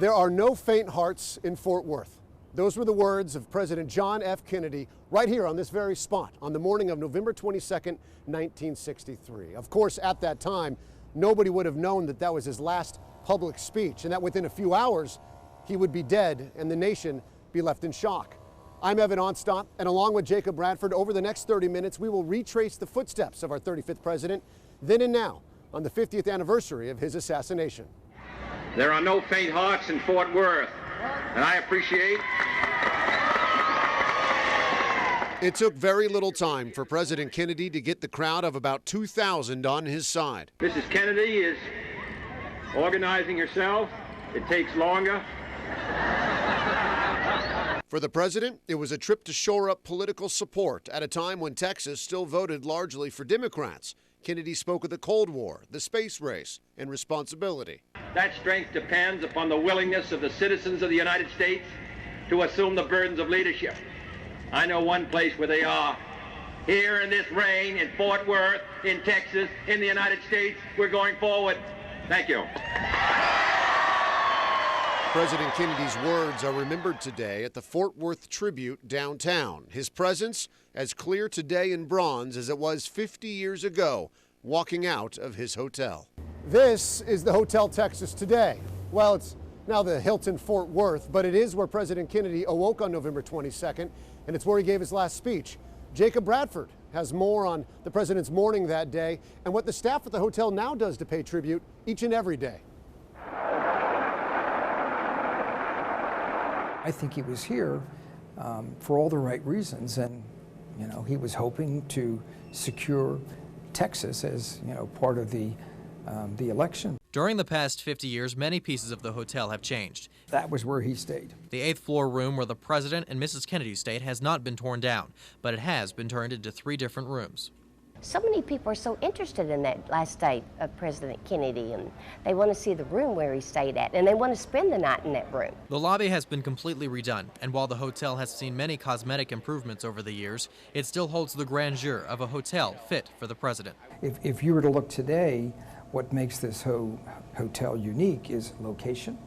There are no faint hearts in Fort Worth. Those were the words of President John F. Kennedy right here on this very spot on the morning of November 22nd, 1963. Of course, at that time, nobody would have known that that was his last public speech and that within a few hours, he would be dead and the nation be left in shock. I'm Evan Onstott, and along with Jacob Bradford, over the next 30 minutes, we will retrace the footsteps of our 35th president, then and now, on the 50th anniversary of his assassination. There are no faint hearts in Fort Worth, and I appreciate. It took very little time for President Kennedy to get the crowd of about 2,000 on his side. Mrs. Kennedy is organizing herself. It takes longer. For the president, it was a trip to shore up political support at a time when Texas still voted largely for Democrats. Kennedy spoke of the Cold War, the space race, and responsibility. That strength depends upon the willingness of the citizens of the United States to assume the burdens of leadership. I know one place where they are. Here in this rain, in Fort Worth, in Texas, in the United States, we're going forward. Thank you. President Kennedy's words are remembered today at the Fort Worth Tribute downtown. His presence as clear today in bronze as it was 50 years ago, walking out of his hotel. This is the Hotel Texas today. Well, it's now the Hilton Fort Worth, but it is where President Kennedy awoke on November 22nd, and it's where he gave his last speech. Jacob Bradford has more on the president's morning that day and what the staff at the hotel now does to pay tribute each and every day. I think he was here for all the right reasons, and he was hoping to secure Texas as part of the election. During the past 50 years, many pieces of the hotel have changed. That was where he stayed. The 8th floor room where the president and Mrs. Kennedy stayed has not been torn down, but it has been turned into 3 different rooms. So many people are so interested in that last day of President Kennedy, and they want to see the room where he stayed at, and they want to spend the night in that room. The lobby has been completely redone, and while the hotel has seen many cosmetic improvements over the years, it still holds the grandeur of a hotel fit for the president. If you were to look today, what makes this hotel unique is location,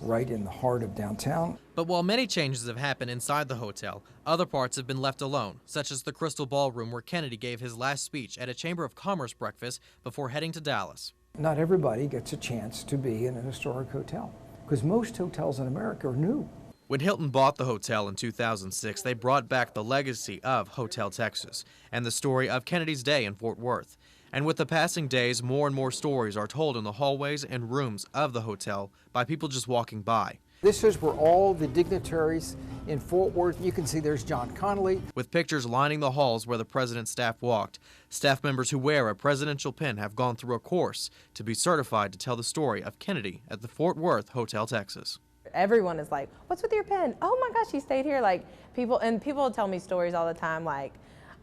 right in the heart of downtown. But while many changes have happened inside the hotel, other parts have been left alone, such as the Crystal Ballroom where Kennedy gave his last speech at a Chamber of Commerce breakfast before heading to Dallas. Not everybody gets a chance to be in an historic hotel, because most hotels in America are new. When Hilton bought the hotel in 2006, they brought back the legacy of Hotel Texas and the story of Kennedy's day in Fort Worth. And with the passing days, more and more stories are told in the hallways and rooms of the hotel by people just walking by. This is where all the dignitaries in Fort Worth, you can see there's John Connally. With pictures lining the halls where the president's staff walked, staff members who wear a presidential pin have gone through a course to be certified to tell the story of Kennedy at the Fort Worth Hotel Texas. Everyone is like, "What's with your pen? Oh my gosh, you stayed here." Like people tell me stories all the time like,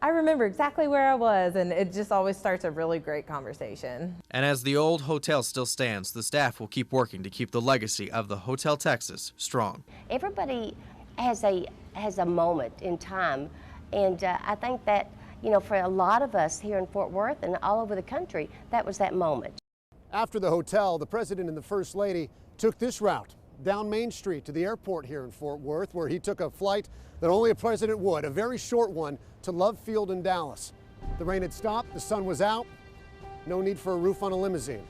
"I remember exactly where I was," and it just always starts a really great conversation. And as the old hotel still stands, the staff will keep working to keep the legacy of the Hotel Texas strong. Everybody has a moment in time, and I think that for a lot of us here in Fort Worth and all over the country, that was that moment. After the hotel, the president and the first lady took this route down Main Street to the airport here in Fort Worth, where he took a flight that only a president would, a very short one, to Love Field in Dallas. The rain had stopped, the sun was out, no need for a roof on a limousine.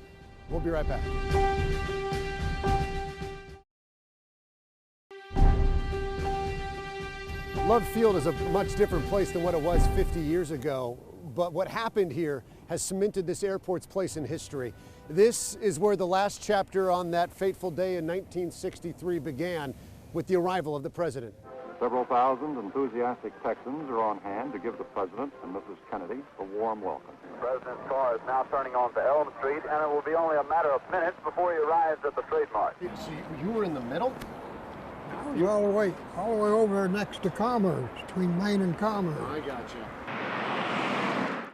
We'll be right back. Love Field is a much different place than what it was 50 years ago, but what happened here has cemented this airport's place in history. This is where the last chapter on that fateful day in 1963 began, with the arrival of the president. Several thousand enthusiastic Texans are on hand to give the president and Mrs. Kennedy a warm welcome. The president's car is now turning onto Elm Street, and it will be only a matter of minutes before he arrives at the trademark. So you were in the middle? I was all the way over next to Commerce, between Main and Commerce. I got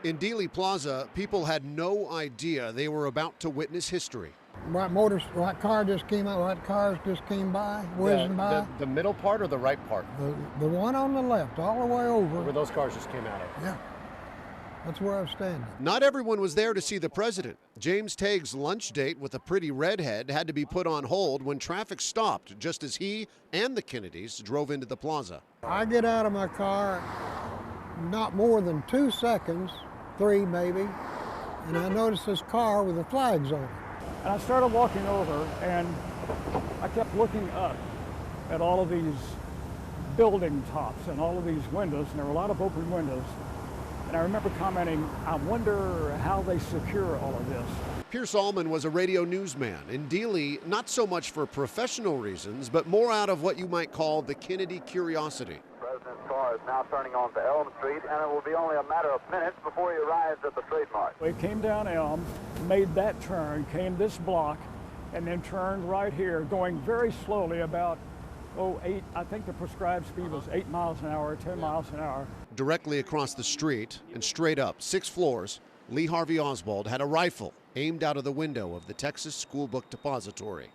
you. In Dealey Plaza, people had no idea they were about to witness history. What car just came out? What cars just came by, whizzing by? The middle part or the right part? The one on the left, all the way over. Where those cars just came out of? Yeah. Yeah. Where those cars just came out of. Yeah. The one on the left, all the way over, next to Commerce. Where those cars just came out of. Yeah. The middle part or the right part? The one on the left, all the way over. Where those cars just came out of. Yeah. That's where I was standing. Not everyone was there to see the president. James Tague's lunch date with a pretty redhead had to be put on hold when traffic stopped just as he and the Kennedys drove into the plaza. I get out of my car, not more than 2 seconds, 3 maybe, and I noticed this car with the flags on it. And I started walking over, and I kept looking up at all of these building tops and all of these windows, and there were a lot of open windows. And I remember commenting, I wonder how they secure all of this. Pierce Allman was a radio newsman in Dealey, not so much for professional reasons, but more out of what you might call the Kennedy curiosity. The president's car is now turning onto Elm Street, and it will be only a matter of minutes before he arrives at the trademark. We came down Elm, made that turn, came this block, and then turned right here, going very slowly about, I think the prescribed speed was 8 miles an hour, 10 miles an hour. Directly across the street and straight up 6 floors, Lee Harvey Oswald had a rifle aimed out of the window of the Texas School Book Depository.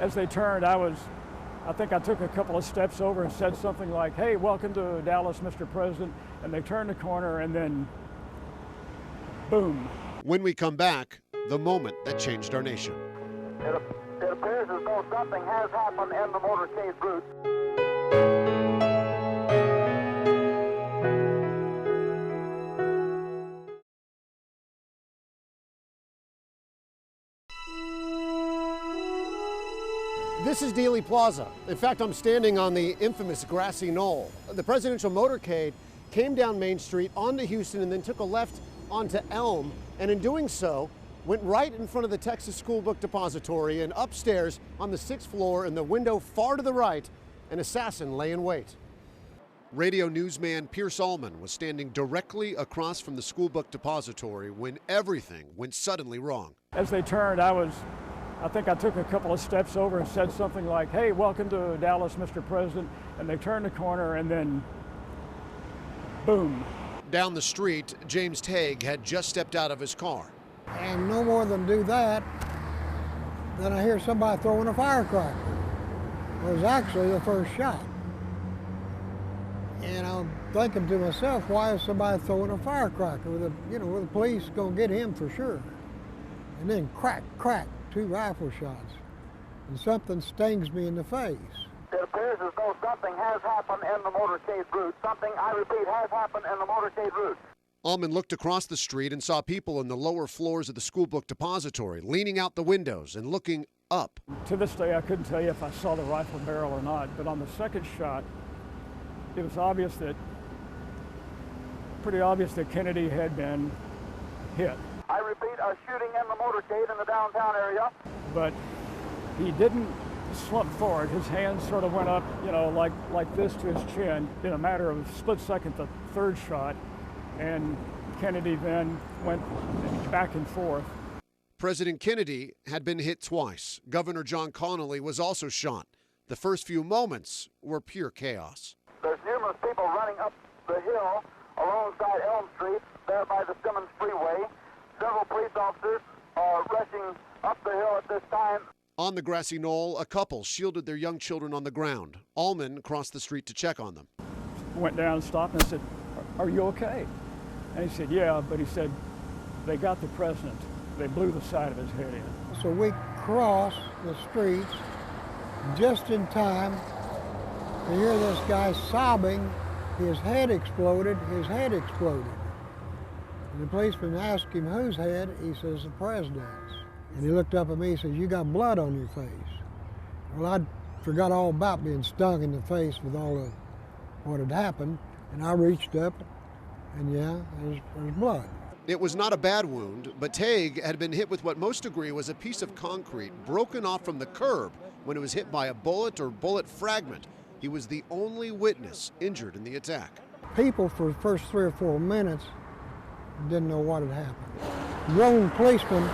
As they turned, I think I took a couple of steps over and said something like, hey, welcome to Dallas, Mr. President. And they turned the corner and then, boom. When we come back, the moment that changed our nation. It appears as though something has happened in the motorcade route. This is Dealey Plaza. In fact, I'm standing on the infamous grassy knoll. The presidential motorcade came down Main Street onto Houston and then took a left onto Elm, and in doing so, went right in front of the Texas School Book Depository, and upstairs on the 6th floor in the window far to the right, an assassin lay in wait. Radio newsman Pierce Allman was standing directly across from the School Book Depository when everything went suddenly wrong. As they turned, I think I took a couple of steps over and said something like, hey, welcome to Dallas, Mr. President. And they turned the corner and then, boom. Down the street, James Tague had just stepped out of his car. And no more than do that, then I hear somebody throwing a firecracker. It was actually the first shot. And I'm thinking to myself, why is somebody throwing a firecracker? With the police gonna get him for sure. And then crack, crack, 2 rifle shots. And something stings me in the face. It appears as though something has happened in the motorcade route. Something, I repeat, has happened in the motorcade route. Allman looked across the street and saw people in the lower floors of the School Book Depository leaning out the windows and looking up. To this day, I couldn't tell you if I saw the rifle barrel or not, but on the second shot, it was pretty obvious that Kennedy had been hit. I repeat, a shooting in the motorcade in the downtown area. But he didn't slump forward. His hands sort of went up, like this to his chin. In a matter of a split second, the third shot, and Kennedy then went back and forth. President Kennedy had been hit twice. Governor John Connally was also shot. The first few moments were pure chaos. There's numerous people running up the hill alongside Elm Street, there by the Simmons Freeway. Several police officers are rushing up the hill at this time. On the grassy knoll, a couple shielded their young children on the ground. Allman crossed the street to check on them. Went down and stopped and I said, are you okay? And he said, yeah, but he said, they got the president. They blew the side of his head in. So we crossed the street just in time to hear this guy sobbing. His head exploded, his head exploded. And the policeman asked him whose head. He says, the president's. And he looked up at me and says, you got blood on your face. Well, I forgot all about being stung in the face with all of what had happened. And I reached up, and yeah, there's blood. It was not a bad wound, but Tague had been hit with what most agree was a piece of concrete broken off from the curb when it was hit by a bullet or bullet fragment. He was the only witness injured in the attack. People for the first 3 or 4 minutes didn't know what had happened. Grown policemen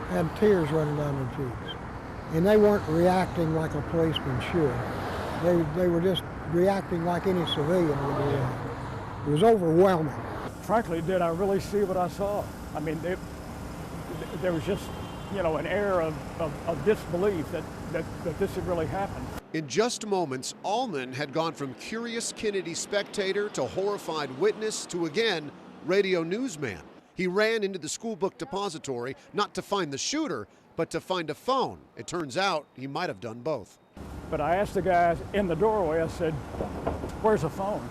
had tears running down their cheeks, and they weren't reacting like a policeman should. They were just reacting like any civilian would react. It was overwhelming. Frankly, did I really see what I saw? I mean, there was just, an air of disbelief that this had really happened. In just moments, Allman had gone from curious Kennedy spectator to horrified witness to, again, radio newsman. He ran into the school book depository not to find the shooter, but to find a phone. It turns out he might have done both. But I asked the guy in the doorway, I said, "Where's the phone?"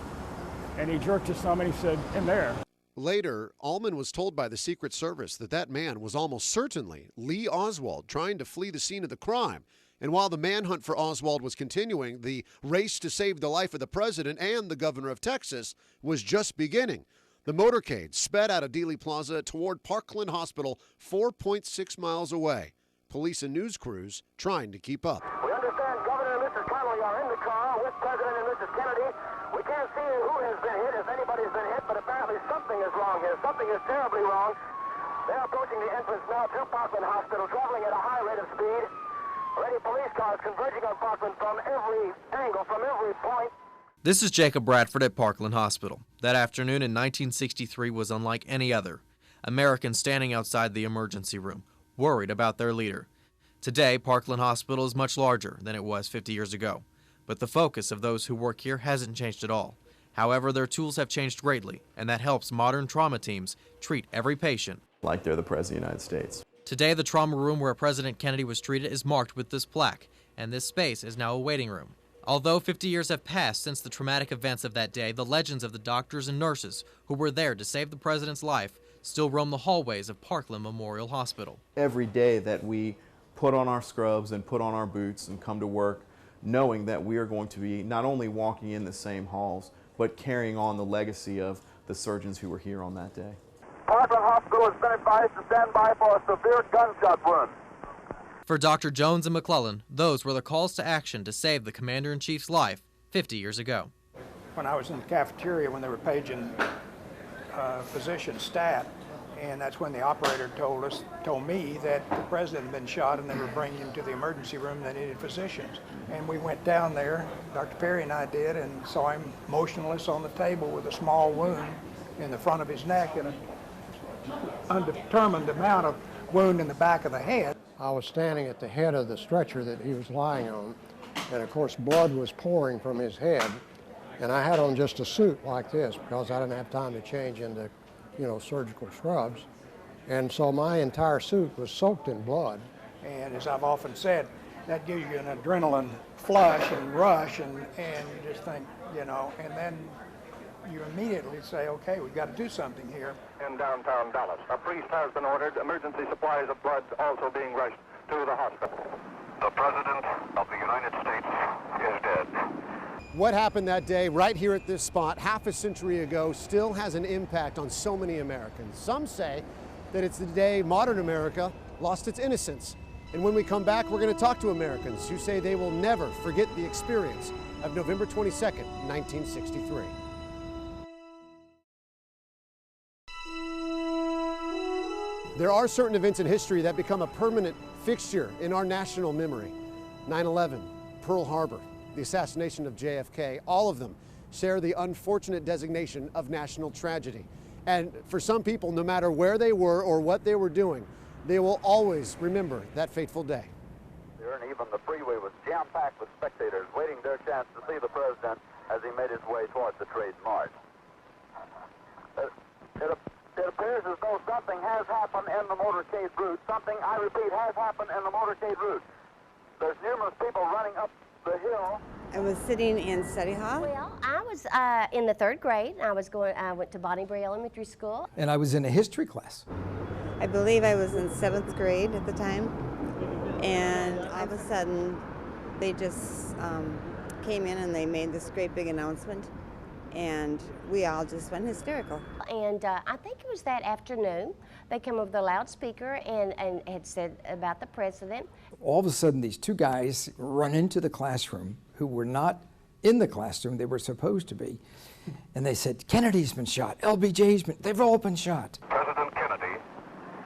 And he jerked his thumb and he said, "In there." Later, Allman was told by the Secret Service that man was almost certainly Lee Oswald trying to flee the scene of the crime. And while the manhunt for Oswald was continuing, the race to save the life of the president and the governor of Texas was just beginning. The motorcade sped out of Dealey Plaza toward Parkland Hospital, 4.6 miles away. Police and news crews trying to keep up. We understand Governor and Mr. Connolly are in the car with President and Mrs. Kennedy. We can't see who has been hit, if anybody's been hit, but apparently something is wrong here. Something is terribly wrong. They're approaching the entrance now to Parkland Hospital, traveling at a high rate of speed. Already police cars converging on Parkland from every angle, from every point. This is Jacob Bradford at Parkland Hospital. That afternoon in 1963 was unlike any other. Americans standing outside the emergency room, worried about their leader. Today, Parkland Hospital is much larger than it was 50 years ago. But the focus of those who work here hasn't changed at all. However, their tools have changed greatly, and that helps modern trauma teams treat every patient like they're the President of the United States. Today, the trauma room where President Kennedy was treated is marked with this plaque, and this space is now a waiting room. Although 50 years have passed since the traumatic events of that day, the legends of the doctors and nurses who were there to save the president's life still roam the hallways of Parkland Memorial Hospital. Every day that we put on our scrubs and put on our boots and come to work, knowing that we are going to be not only walking in the same halls, but carrying on the legacy of the surgeons who were here on that day. Parkland Hospital has been advised to stand by for a severe gunshot wound. For Dr. Jones and McClellan, those were the calls to action to save the Commander-in-Chief's life 50 years ago. When I was in the cafeteria when they were paging physician stat, and that's when the operator told me that the president had been shot and they were bringing him to the emergency room. They needed physicians. And we went down there, Dr. Perry and I did, and saw him motionless on the table with a small wound in the front of his neck and an undetermined amount of wound in the back of the head. I was standing at the head of the stretcher that he was lying on, and of course blood was pouring from his head, and I had on just a suit like this because I didn't have time to change into, surgical scrubs, and so my entire suit was soaked in blood. And as I've often said, that gives you an adrenaline flush and rush, and you just think, and then you immediately say, okay, we've got to do something here. In downtown Dallas, a priest has been ordered. Emergency supplies of blood also being rushed to the hospital. The President of the United States is dead. What happened that day right here at this spot half a century ago still has an impact on so many Americans. Some say that it's the day modern America lost its innocence. And when we come back, we're going to talk to Americans who say they will never forget the experience of November 22nd, 1963. There are certain events in history that become a permanent fixture in our national memory. 9/11, Pearl Harbor, the assassination of JFK, all of them share the unfortunate designation of national tragedy. And for some people, no matter where they were or what they were doing, they will always remember that fateful day. And even the freeway was jam-packed with spectators waiting their chance to see the president as he made his way towards the Trade Mart. It appears as though something has happened in the motorcade route. Something, I repeat, has happened in the motorcade route. There's numerous people running up the hill. I was sitting in study hall. Well, I was in the 3rd grade. I went to Bonnie Bray Elementary School. And I was in a history class. I believe I was in 7th grade at the time. And all of a sudden, they just came in and they made this great big announcement. And we all just went hysterical. And I think it was that afternoon, they came over the loudspeaker and had said about the president. All of a sudden, these two guys run into the classroom who were not in the classroom they were supposed to be. And they said, Kennedy's been shot, LBJ's been, they've all been shot. President Kennedy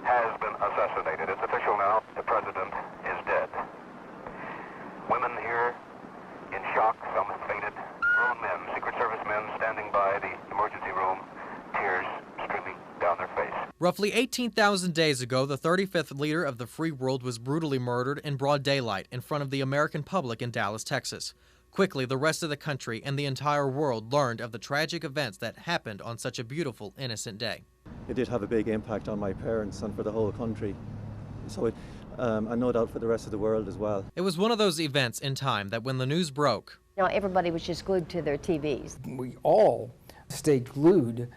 has been assassinated. It's official now. The president is dead. Women here in shock, some have fainted. Grown men, Secret Service men standing by the emergency room, tears streaming down their face. Roughly 18,000 days ago, the 35th leader of the free world was brutally murdered in broad daylight in front of the American public in Dallas, Texas. Quickly, the rest of the country and the entire world learned of the tragic events that happened on such a beautiful, innocent day. It did have a big impact on my parents and for the whole country. So and no doubt for the rest of the world as well. It was one of those events in time that when the news broke, Everybody was just glued to their TVs. We all stayed glued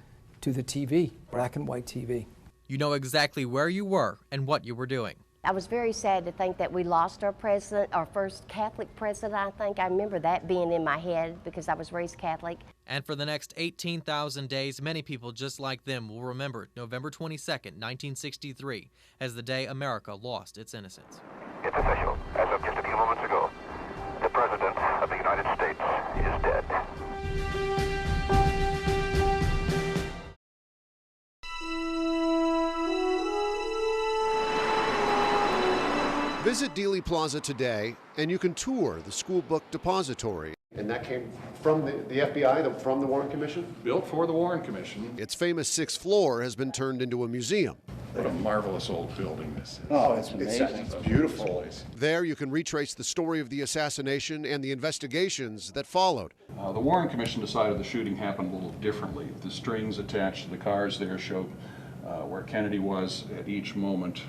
to the TV, black and white TV. you know exactly where you were and what you were doing. I was very sad to think that we lost our president, our first Catholic president, I think. I remember that being in my head because I was raised Catholic. And for the next 18,000 days, many people just like them will remember November 22nd, 1963, as the day America lost its innocence. It's official. As of just a few moments ago, the President of the United States is dead. Visit Dealey Plaza today, and you can tour the school book depository. And that came from the FBI, from the Warren Commission? Built for the Warren Commission. Its famous sixth floor has been turned into a museum. What a marvelous old building this is. Oh, it's amazing. It's beautiful. There you can retrace the story of the assassination and the investigations that followed. The Warren Commission decided the shooting happened a little differently. The strings attached to the cars there showed where Kennedy was at each moment.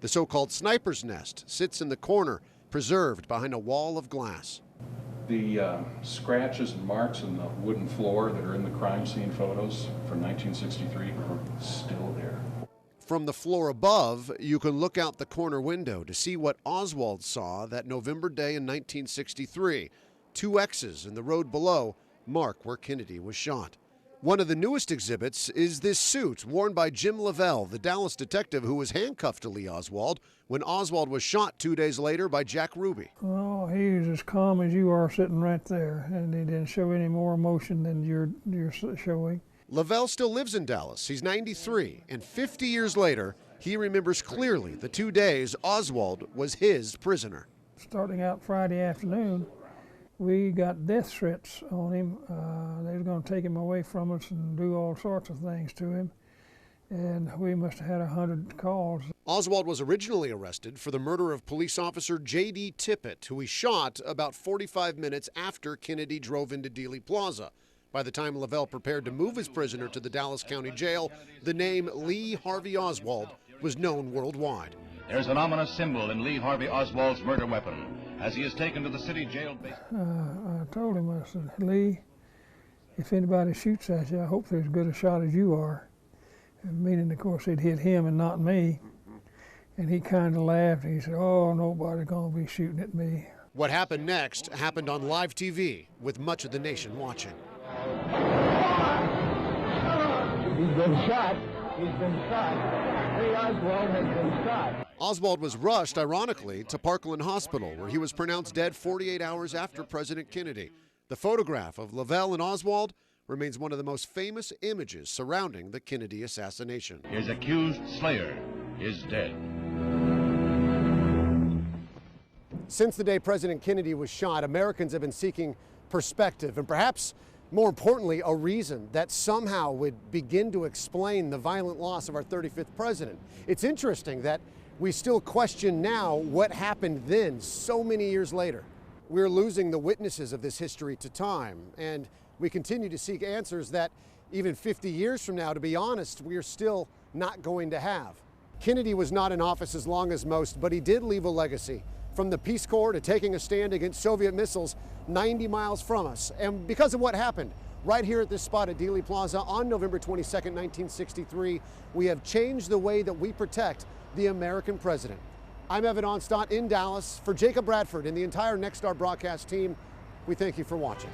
The so-called sniper's nest sits in the corner, preserved behind a wall of glass. The scratches and marks in the wooden floor that are in the crime scene photos from 1963 are still there. From the floor above, you can look out the corner window to see what Oswald saw that November day in 1963. 2 X's in the road below mark where Kennedy was shot. One of the newest exhibits is this suit worn by Jim Lavelle, the Dallas detective who was handcuffed to Lee Oswald when Oswald was shot 2 days later by Jack Ruby. Well, he was as calm as you are sitting right there, and he didn't show any more emotion than you're showing. Lavelle still lives in Dallas. He's 93, and 50 years later, he remembers clearly the 2 days Oswald was his prisoner. Starting out Friday afternoon, we got death threats on him. They were going to take him away from us and do all sorts of things to him. And we must have had 100 calls. Oswald was originally arrested for the murder of police officer J.D. Tippit, who he shot about 45 minutes after Kennedy drove into Dealey Plaza. By the time Lavelle prepared to move his prisoner to the Dallas County Jail, the name Lee Harvey Oswald was known worldwide. There's an ominous symbol in Lee Harvey Oswald's murder weapon as he is taken to the city jail. I told him, I said, Lee, if anybody shoots at you, I hope they're as good a shot as you are. And meaning, of course, it hit him and not me. And he kind of laughed. He said, oh, nobody's going to be shooting at me. What happened next happened on live TV with much of the nation watching. He's been shot. He's been shot. Lee Oswald has been shot. Oswald was rushed, ironically, to Parkland Hospital, where he was pronounced dead 48 hours after President Kennedy. The photograph of Lavelle and Oswald remains one of the most famous images surrounding the Kennedy assassination. His accused slayer is dead. Since the day President Kennedy was shot, Americans have been seeking perspective and perhaps more importantly, a reason that somehow would begin to explain the violent loss of our 35th president. It's interesting that we still question now what happened then, so many years later. We're losing the witnesses of this history to time, and we continue to seek answers that even 50 years from now, to be honest, we are still not going to have. Kennedy was not in office as long as most, but he did leave a legacy. From the Peace Corps to taking a stand against Soviet missiles 90 miles from us. And because of what happened right here at this spot at Dealey Plaza on November 22nd, 1963, we have changed the way that we protect the American president. I'm Evan Onstott in Dallas. For Jacob Bradford and the entire Nexstar broadcast team, we thank you for watching.